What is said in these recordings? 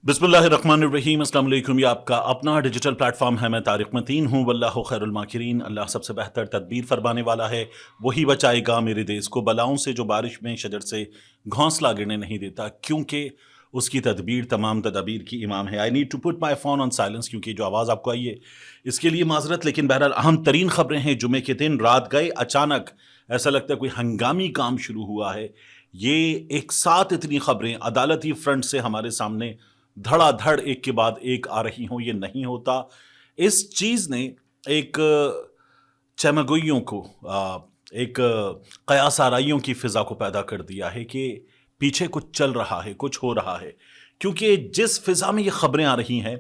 बिस्मिल्लाहिर्रहमानिर्रहीम। अस्सलाम वालेकुम। ये आपका अपना डिजिटल प्लेटफॉर्म है। मैं तारिक मतीन हूँ। वल्लाहु खैरुल माकिरीन। अल्लाह सबसे बेहतर तदबीर फरमाने वाला है। वही बचाएगा मेरे देश को बलाओं से, जो बारिश में शजर से घोंसला गिरने नहीं देता, क्योंकि उसकी तदबीर तमाम तदाबीर की इमाम है। I need to put my phone on silence, क्योंकि जो आवाज़ आपको आई है इसके लिए माजरत। लेकिन बहरहाल अहम तरीन खबरें हैं। जुमे के दिन रात गए अचानक, ऐसा लगता है कोई हंगामी काम शुरू हुआ है। ये एक साथ इतनी खबरें अदालती फ्रंट से हमारे सामने धड़ाधड़ एक के बाद एक आ रही हों, ये नहीं होता। इस चीज़ ने एक चमगोइयों को, एक कयास आराइयों की फ़िज़ा को पैदा कर दिया है कि पीछे कुछ चल रहा है, कुछ हो रहा है। क्योंकि जिस फ़िज़ा में ये खबरें आ रही हैं,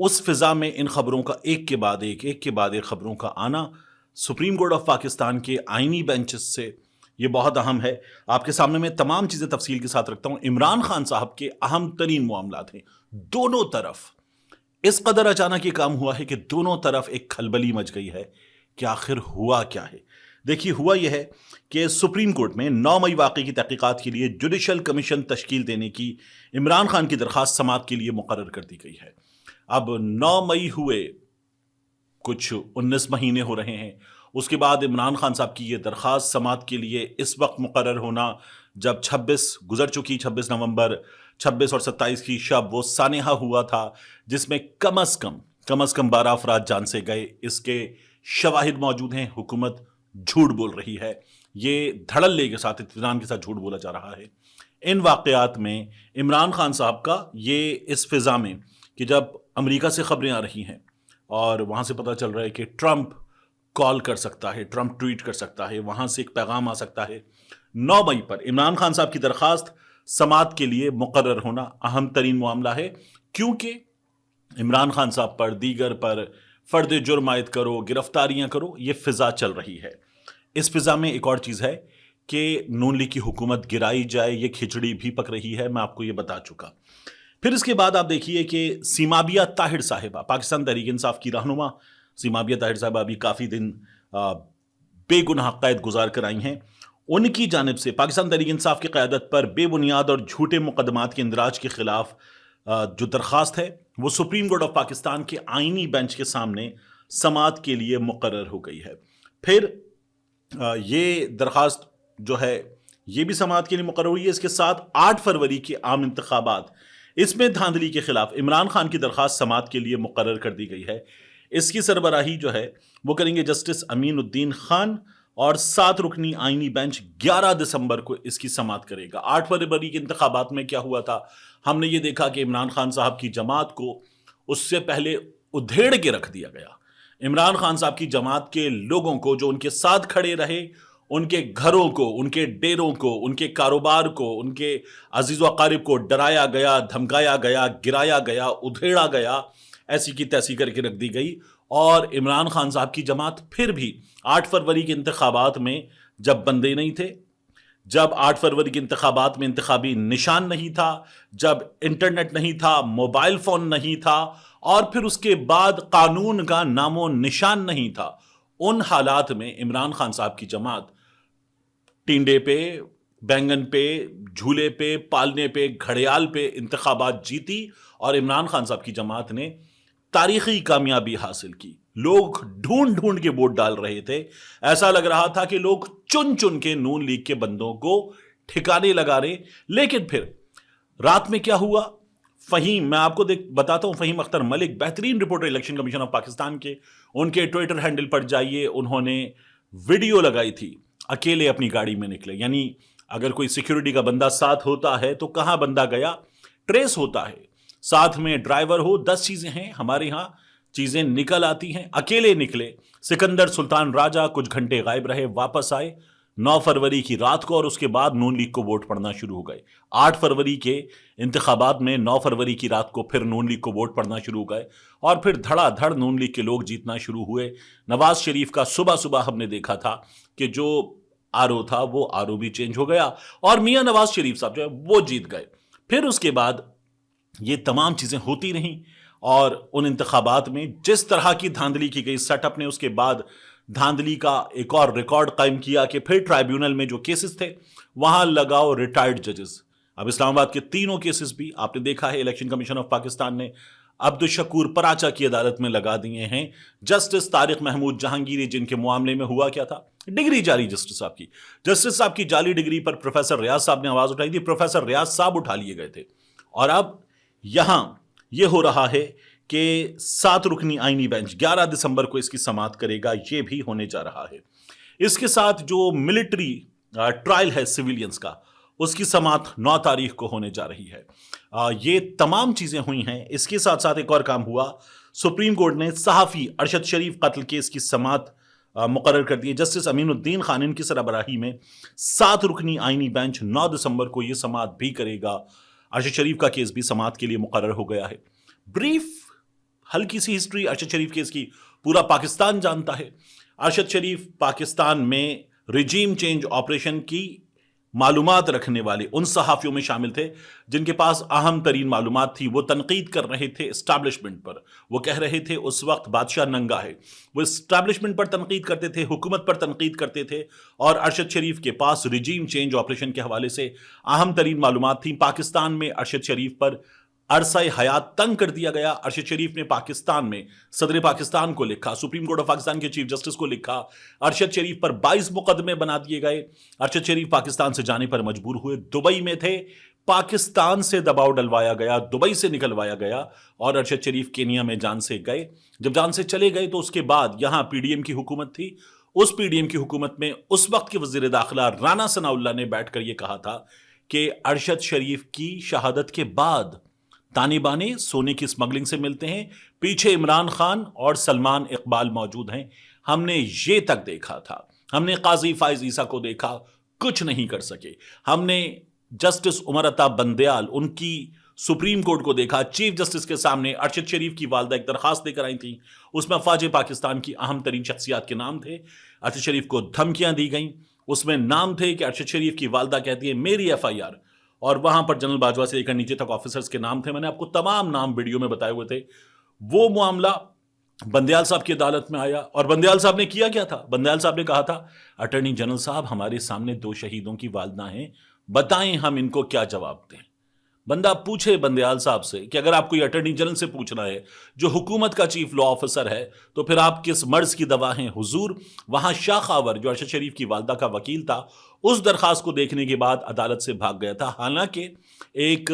उस फ़िज़ा में इन खबरों का एक के बाद एक खबरों का आना सुप्रीम कोर्ट ऑफ पाकिस्तान के आइनी बेंचेस से, ये बहुत अहम है। आपके सामने मैं तमाम चीज़ें तफसील के साथ रखता हूँ। इमरान खान साहब के अहम तरीन मामलात हैं। दोनों तरफ इस कदर अचानक ये काम हुआ है कि दोनों तरफ एक खलबली मच गई है कि आखिर हुआ क्या है। देखिए, हुआ यह है कि सुप्रीम कोर्ट में 9 मई वाक़े की तहकीकात के लिए जुडिशल कमीशन तश्कील देने की इमरान खान की दरख्वास्त समाअत के लिए मुकर्रर कर दी गई है। अब 9 मई हुए, कुछ 19 महीने हो रहे हैं। उसके बाद इमरान खान साहब की ये दरख्वास्त समाअत के लिए इस वक्त मुकर्रर होना, जब 26 गुजर चुकी, 26 नवंबर, 26 और 27 की शब वो सानेहा हुआ था, जिसमें कम अज़ कम 12 अफराद जान से गए। इसके शवाहिद मौजूद हैं। हुकूमत झूठ बोल रही है। ये धड़ल्ले के साथ, इत्मीनान के साथ झूठ बोला जा रहा है। इन वाक़यात में इमरान खान साहब का ये इस फिज़ा में कि जब अमेरिका से खबरें आ रही हैं और वहाँ से पता चल रहा है कि ट्रंप कॉल कर सकता है, ट्रंप ट्वीट कर सकता है, वहाँ से एक पैगाम आ सकता है। 9 मई पर इमरान खान साहब की दरख्वास्त समाअत के लिए मुकर्रर होना अहम तरीन मामला है, क्योंकि इमरान खान साहब पर, दीगर पर फर्द जुर्म आयद करो, गिरफ्तारियां करो, ये फिजा चल रही है। इस फिजा में एक और चीज़ है कि नून लीग की हुकूमत गिराई जाए, ये खिचड़ी भी पक रही है। मैं आपको ये बता चुका। फिर इसके बाद आप देखिए कि सीमाबिया ताहिर साहिबा, पाकिस्तान तहरीक इंसाफ की रहनुमा सीमाबिया ताहिर साहिबा अभी काफ़ी दिन बेगुनाह कैद गुजार कर आई हैं। उनकी जानिब से पाकिस्तान तहरीक इंसाफ की क़यादत पर बेबुनियाद और झूठे मुकदमात के इंदराज के खिलाफ जो दरख्वास्त है, वो सुप्रीम कोर्ट ऑफ पाकिस्तान के आइनी बेंच के सामने समाअत के लिए मुकर्रर हो गई है। फिर ये दरख्वास्त जो है, ये भी समाअत के लिए मुकर्रर हुई है। इसके साथ 8 फरवरी के आम इंतखाबात, इसमें धांधली के खिलाफ इमरान खान की दरख्वास्त समाअत के लिए मुकर्रर कर दी गई है। इसकी सरबराही जो है वो करेंगे जस्टिस अमीनुद्दीन खान, और 7 रुकनी आइनी बेंच 11 दिसंबर को इसकी समाअत करेगा। 8 फरवरी के इंतखाबात में क्या हुआ था, हमने ये देखा कि इमरान खान साहब की जमात को उससे पहले उधेड़ के रख दिया गया। इमरान खान साहब की जमात के लोगों को, जो उनके साथ खड़े रहे, उनके घरों को, उनके डेरों को, उनके कारोबार को, उनके अजीज़ व अकारिब को डराया गया, धमकाया गया, गिराया गया, उधेड़ा गया, ऐसी की तैसी करके रख दी गई। और इमरान खान साहब की जमात फिर भी 8 फरवरी के इंतखाबात में, जब बंदे नहीं थे, जब 8 फरवरी के इंतखाबात में इंतखाबी निशान नहीं था, जब इंटरनेट नहीं था, मोबाइल फ़ोन नहीं था, और फिर उसके बाद कानून का नामो निशान नहीं था, उन हालात में इमरान खान साहब की जमात टिंडे पे, बैंगन पे, झूले पे, पालने पे, घड़ियाल पे इंतखाबात जीती, और इमरान खान साहब की जमात ने तारीखी कामयाबी हासिल की। लोग ढूंढ ढूंढ के वोट डाल रहे थे। ऐसा लग रहा था कि लोग चुन चुन के नून लीग के बंदों को ठिकाने लगा रहे। लेकिन फिर रात में क्या हुआ, फहीम, मैं आपको बताता हूं। फहीम अख्तर मलिक, बेहतरीन reporter election commission of Pakistan के, उनके ट्विटर हैंडल पर जाइए, उन्होंने वीडियो लगाई थी। अकेले अपनी गाड़ी में निकले, यानी अगर कोई सिक्योरिटी का बंदा साथ होता है तो कहां बंदा गया ट्रेस होता है। साथ में ड्राइवर हो, 10 चीजें हैं, हमारे यहां चीजें निकल आती हैं। अकेले निकले। सिकंदर सुल्तान राजा कुछ घंटे गायब रहे, वापस आए 9 फरवरी की रात को, और उसके बाद नून लीग को वोट पड़ना शुरू हो गए। 8 फरवरी के इंतखाबात में 9 फरवरी की रात को फिर नून लीग को वोट पड़ना शुरू हो गए, और फिर धड़ाधड़ नून लीग के लोग जीतना शुरू हुए। नवाज शरीफ का सुबह सुबह हमने देखा था कि जो आरओ था वो आरओ भी चेंज हो गया, और मियां नवाज शरीफ साहब जो है वो जीत गए। फिर उसके बाद ये तमाम चीज़ें होती रहीं, और उन इंतखाबात में जिस तरह की धांधली की गई सेटअप ने, उसके बाद धांधली का एक और रिकॉर्ड कायम किया कि फिर ट्राइब्यूनल में जो केसेस थे वहां लगाओ रिटायर्ड जजेस। अब इस्लामाबाद के तीनों केसेस भी आपने देखा है, इलेक्शन कमीशन ऑफ पाकिस्तान ने अब्दुल शकूर पराचा की अदालत में लगा दिए हैं। जस्टिस तारिक महमूद जहांगीरी, जिनके मामले में हुआ क्या था, डिग्री जाली जस्टिस साहब की, जस्टिस साहब की जाली डिग्री पर प्रोफेसर रियाज साहब ने आवाज उठाई थी, प्रोफेसर रियाज साहब उठा लिए गए थे। और अब यहां यह हो रहा है कि 7 रुकनी आईनी बेंच 11 दिसंबर को इसकी समाअत करेगा, यह भी होने जा रहा है। इसके साथ जो मिलिट्री ट्रायल है सिविलियंस का, उसकी समाअत 9 तारीख को होने जा रही है। ये तमाम चीजें हुई हैं। इसके साथ साथ एक और काम हुआ, सुप्रीम कोर्ट ने सहाफी अरशद शरीफ कत्ल केस की समाअत मुकर्रर कर दी है। जस्टिस अमीनुद्दीन खान इनकी सरबराही में 7 रुकनी आईनी बेंच 9 दिसंबर को यह समाअत भी करेगा। अरशद शरीफ का केस भी समाअत के लिए मुकर्रर हो गया है। ब्रीफ हल्की सी हिस्ट्री अरशद शरीफ केस की पूरा पाकिस्तान जानता है। अरशद शरीफ पाकिस्तान में रिजीम चेंज ऑपरेशन की मालूमात रखने वाले उन सहाफियों में शामिल थे जिनके पास अहम तरीन मालूमात थी। वो तनकीद कर रहे थे एस्टैब्लिशमेंट पर। वो कह रहे थे उस वक्त बादशाह नंगा है। वो एस्टैब्लिशमेंट पर तनकीद करते थे, हुकूमत पर तनकीद करते थे। और अरशद शरीफ के पास रिजीम चेंज ऑपरेशन के हवाले से अहम तरीन मालूमात थी। पाकिस्तान में अरशद शरीफ पर अरसा हयात तंग कर दिया गया। अरशद शरीफ ने पाकिस्तान में सदर पाकिस्तान को लिखा, सुप्रीम कोर्ट ऑफ पाकिस्तान के चीफ जस्टिस को लिखा। अरशद शरीफ पर 22 मुकदमे बना दिए गए। अरशद शरीफ पाकिस्तान से जाने पर मजबूर हुए। दुबई में थे, पाकिस्तान से दबाव डलवाया गया, दुबई से निकलवाया गया और अरशद शरीफ केनिया में जान से गए। जब जान से चले गए तो उसके बाद यहां पीडीएम की हुकूमत थी। उस पीडीएम की हुकूमत में उस वक्त के वजीर दाखिला राना सनाउल्लाह ने बैठकर यह कहा था कि अरशद शरीफ की शहादत के बाद ताने बाने सोने की स्मगलिंग से मिलते हैं, पीछे इमरान खान और सलमान इकबाल मौजूद हैं। हमने ये तक देखा था, हमने काजी फाइज ईसा को देखा, कुछ नहीं कर सके। हमने जस्टिस उमर अता बंदयाल, उनकी सुप्रीम कोर्ट को देखा। चीफ जस्टिस के सामने अरशद शरीफ की वालदा एक दरखास्त लेकर आई थी, उसमें अफवाज पाकिस्तान की अहम तरीन शख्सियात के नाम थे। अरशद शरीफ को धमकियां दी गई, उसमें नाम थे कि अरशद शरीफ की वालदा कहती है मेरी एफआईआर, और वहां पर जनरल बाजवा से लेकर नीचे तक ऑफिसर्स के नाम थे। मैंने आपको तमाम नाम वीडियो में बताए हुए थे। वो मामला बंदयाल साहब की अदालत में आया और बंदयाल साहब ने किया क्या था? बंदयाल साहब ने कहा था अटॉर्नी जनरल साहब हमारे सामने 2 शहीदों की वालदा हैं, बताएं हम इनको क्या जवाब दें। बंदा पूछे बंदयाल साहब से कि अगर आपको ये अटॉर्नी जनरल से पूछना है जो हुकूमत का चीफ लॉ ऑफिसर है, तो फिर आप किस मर्ज की दवा हैं हुजूर। वहां शाह खावर जो अरशद शरीफ की वालदा का वकील था, उस दरखास्त को देखने के बाद अदालत से भाग गया था। हालांकि एक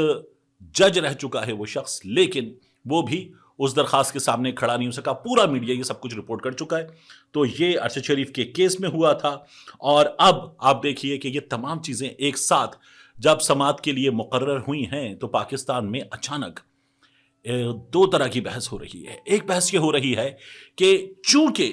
जज रह चुका है वो शख्स, लेकिन वो भी उस दरखास्त के सामने खड़ा नहीं हो सका। पूरा मीडिया ये सब कुछ रिपोर्ट कर चुका है। तो ये अरशद शरीफ के केस में हुआ था। और अब आप देखिए कि ये तमाम चीजें एक साथ जब समाअत के लिए मुकर्रर हुई हैं तो पाकिस्तान में अचानक 2 तरह की बहस हो रही है। एक बहस ये हो रही है कि चूंकि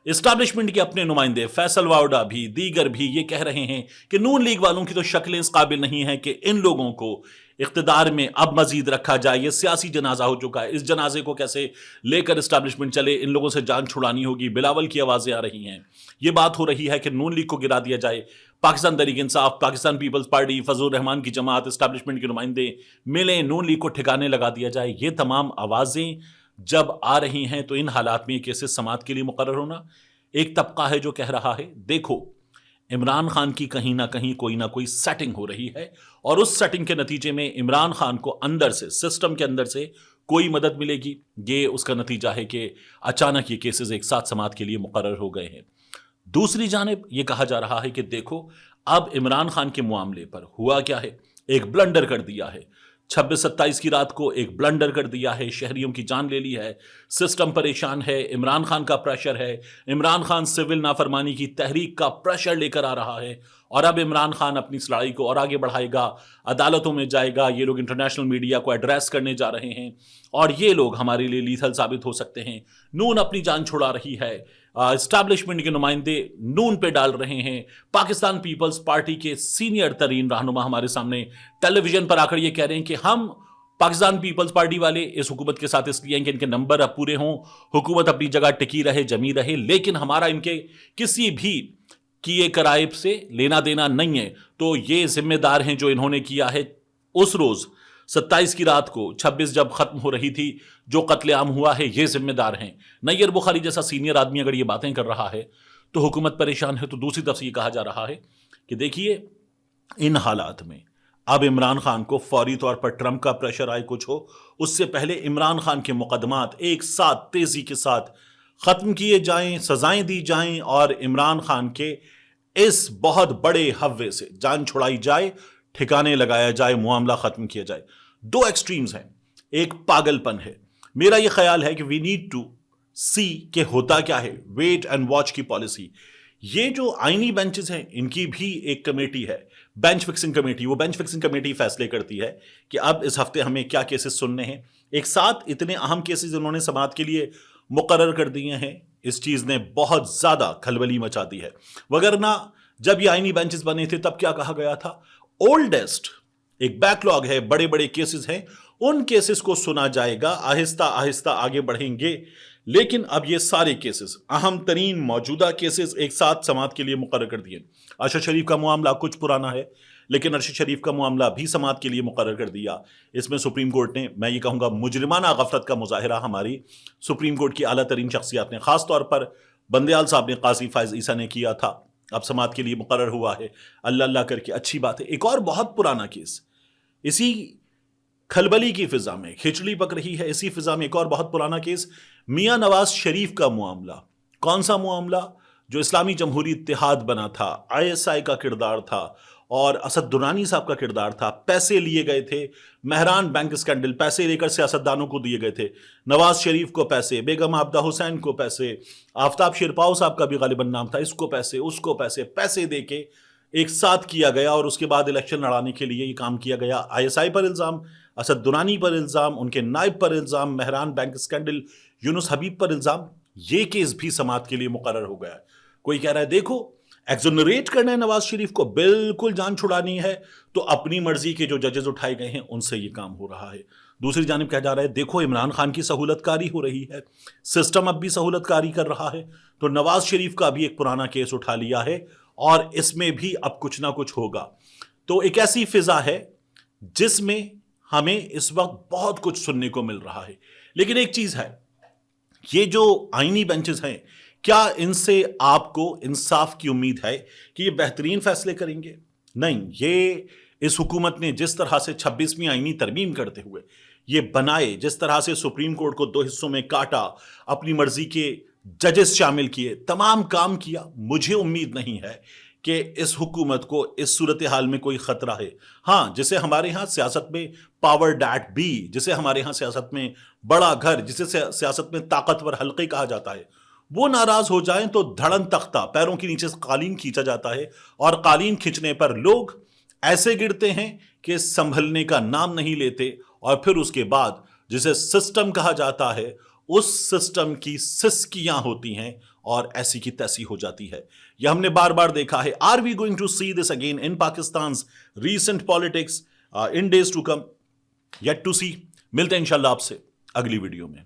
एस्टैब्लिशमेंट के अपने नुमाइंदे फैसल वाउडा भी, दीगर भी ये कह रहे हैं कि नून लीग वालों की तो शक्लें इस काबिल नहीं है कि इन लोगों को इख्तिदार में अब मजीद रखा जाए, ये सियासी जनाजा हो चुका है, इस जनाजे को कैसे लेकर एस्टैब्लिशमेंट चले, इन लोगों से जान छुड़ानी होगी। बिलावल की आवाजें आ रही हैं। ये बात हो रही है कि नून लीग को गिरा दिया जाए। पाकिस्तान तहरीक इंसाफ, पाकिस्तान पीपल्स पार्टी, फजलुर रहमान की जमात, एस्टैब्लिशमेंट के नुमाइंदे मिले, नून लीग को ठिकाने लगा दिया जाए। ये तमाम आवाजें जब आ रही हैं तो इन हालात में केसेस समाअत के लिए मुकर्रर होना। एक तबका है जो कह रहा है देखो इमरान खान की कहीं ना कोई सेटिंग हो रही है और उस सेटिंग के नतीजे में इमरान खान को अंदर से, सिस्टम के अंदर से कोई मदद मिलेगी। ये उसका नतीजा है कि अचानक ये केसेस एक साथ समाअत के लिए मुकर्रर हो गए हैं। दूसरी जानिब ये कहा जा रहा है कि देखो अब इमरान खान के मामले पर हुआ क्या है, एक ब्लंडर कर दिया है। 26-27 की रात को एक ब्लंडर कर दिया है, शहरियों की जान ले ली है, सिस्टम परेशान है, इमरान खान का प्रेशर है, इमरान खान सिविल नाफरमानी की तहरीक का प्रेशर लेकर आ रहा है और अब इमरान खान अपनी इस लड़ाई को और आगे बढ़ाएगा, अदालतों में जाएगा। ये लोग इंटरनेशनल मीडिया को एड्रेस करने जा रहे हैं और ये लोग हमारे लिए लीथल साबित हो सकते हैं। नून अपनी जान छुड़ा रही है, एस्टैब्लिशमेंट के नुमाइंदे नून पे डाल रहे हैं। पाकिस्तान पीपल्स पार्टी के सीनियर तरीन रहनुमा हमारे सामने टेलीविजन पर आकर ये कह रहे हैं कि हम पाकिस्तान पीपल्स पार्टी वाले इस हुकूमत के साथ इसलिए हैं कि इनके नंबर अब पूरे हों, हुकूमत अपनी जगह टिकी रहे, जमी रहे, लेकिन हमारा इनके किसी भी किए कराए से लेना देना नहीं है। तो ये जिम्मेदार हैं जो इन्होंने किया है। उस रोज 27 की रात को 26 जब खत्म हो रही थी, जो कत्लेआम हुआ है, ये जिम्मेदार हैं। नैयर बुखारी जैसा सीनियर आदमी अगर ये बातें कर रहा है तो हुकूमत परेशान है। तो दूसरी तरफ से ये कहा जा रहा है कि देखिए इन हालात में اب عمران خان کو فوری طور پر ٹرمپ کا پریشر آئے کچھ ہو اس سے پہلے عمران خان کے مقدمات ایک ساتھ تیزی کے ساتھ ختم کیے جائیں، سزائیں دی جائیں اور عمران خان کے اس بہت بڑے ہوے سے جان چھڑائی جائے، ٹھکانے لگایا جائے، معاملہ ختم کیا جائے۔ دو ایکسٹریمز ہیں، ایک پاگل پن ہے۔ میرا یہ خیال ہے کہ وی نیڈ ٹو سی کہ ہوتا کیا ہے، ویٹ اینڈ واچ کی پالیسی۔ یہ جو آئینی بینچز ہیں ان کی بھی ایک کمیٹی ہے، بینچ فکسنگ کمیٹی۔ وہ بینچ فکسنگ کمیٹی فیصلے کرتی ہے کہ اب اس ہفتے ہمیں کیا کیسز سننے ہیں۔ ایک ساتھ اتنے اہم کیسز انہوں نے سماعت کے لیے مقرر کر دیے ہیں، اس چیز نے بہت زیادہ کھلبلی مچا دی ہے۔ وگرنہ جب یہ آئینی بینچز بنے تھے تب کیا کہا گیا تھا؟ اولڈسٹ ایک بیک لاگ ہے، بڑے بڑے کیسز ہیں، ان کیسز کو سنا جائے گا، آہستہ آہستہ آگے بڑھیں گے۔ لیکن اب یہ سارے کیسز، اہم ترین موجودہ کیسز ایک ساتھ سماعت کے لیے مقرر کر دیے۔ ارشد شریف کا معاملہ کچھ پرانا ہے لیکن ارشد شریف کا معاملہ بھی سماعت کے لیے مقرر کر دیا۔ اس میں سپریم کورٹ نے، میں یہ کہوں گا مجرمانہ غفلت کا مظاہرہ ہماری سپریم کورٹ کی اعلیٰ ترین شخصیات نے، خاص طور پر بندیال صاحب نے، قاضی فائز عیسیٰ نے کیا تھا۔ اب سماعت کے لیے مقرر ہوا ہے، اللہ اللہ کر کے اچھی بات ہے۔ ایک اور بہت پرانا کیس اسی کھلبلی کی فضا میں کھچڑی پک رہی ہے، اسی فضا میں ایک اور بہت پرانا کیس، میاں نواز شریف کا معاملہ۔ کون سا معاملہ؟ جو اسلامی جمہوری اتحاد بنا تھا، ISI کا کردار تھا اور اسد درانی صاحب کا کردار تھا۔ پیسے لیے گئے تھے، مہران بینک اسکینڈل، پیسے لے کر سیاستدانوں کو دیے گئے تھے، نواز شریف کو پیسے، بیگم عابدہ حسین کو پیسے، آفتاب شیرپاؤ صاحب کا بھی غالباً نام تھا، اس کو پیسے، اس کو پیسے، پیسے دے کے ایک ساتھ کیا گیا اور اس کے بعد الیکشن لڑانے کے لیے یہ کام کیا گیا۔ ISI پر الزام، اسد درانی پر الزام، ان کے نائب پر الزام، مہران بینک اسکینڈل، یونس حبیب پر الزام۔ یہ کیس بھی سماعت کے لیے مقرر ہو گیا ہے۔ کوئی کہہ رہا ہے دیکھو ایگزونریٹ کرنا ہے نواز شریف کو، بالکل جان چھڑانی ہے تو اپنی مرضی کے جو ججز اٹھائے گئے ہیں ان سے یہ کام ہو رہا ہے۔ دوسری جانب کہا جا رہا ہے دیکھو عمران خان کی سہولت کاری ہو رہی ہے، سسٹم اب بھی سہولت کاری کر رہا ہے، تو نواز شریف کا بھی ایک پرانا کیس اٹھا لیا ہے اور اس میں بھی اب کچھ نہ کچھ ہوگا۔ تو ایک ایسی فضا ہے جس میں ہمیں اس وقت بہت کچھ سننے کو مل رہا ہے۔ لیکن ایک چیز ہے، یہ جو آئینی بینچز ہیں، کیا ان سے آپ کو انصاف کی امید ہے کہ یہ بہترین فیصلے کریں گے؟ نہیں، یہ اس حکومت نے جس طرح سے 26ویں آئینی ترمیم کرتے ہوئے یہ بنائے، جس طرح سے سپریم کورٹ کو 2 حصوں میں کاٹا، اپنی مرضی کے ججز شامل کیے، تمام کام کیا، مجھے امید نہیں ہے کہ اس حکومت کو اس صورتحال میں کوئی خطرہ ہے۔ ہاں، جسے ہمارے ہاں سیاست میں پاور ڈیٹ بی، جسے ہمارے ہاں سیاست میں بڑا گھر، جسے سیاست میں طاقتور حلقے کہا جاتا ہے، وہ ناراض ہو جائیں تو دھڑن تختہ، پیروں کے نیچے سے قالین کھینچا جاتا ہے اور قالین کھینچنے پر لوگ ایسے گرتے ہیں کہ سنبھلنے کا نام نہیں لیتے، اور پھر اس کے بعد جسے سسٹم کہا جاتا ہے اس سسٹم کی سسکیاں ہوتی ہیں اور ایسی کی تیسی ہو جاتی ہے۔ یہ ہم نے بار بار دیکھا ہے۔ Are we going to see this again in Pakistan's recent politics in days to come? Yet to see. ملتے ہیں انشاءاللہ آپ سے اگلی ویڈیو میں۔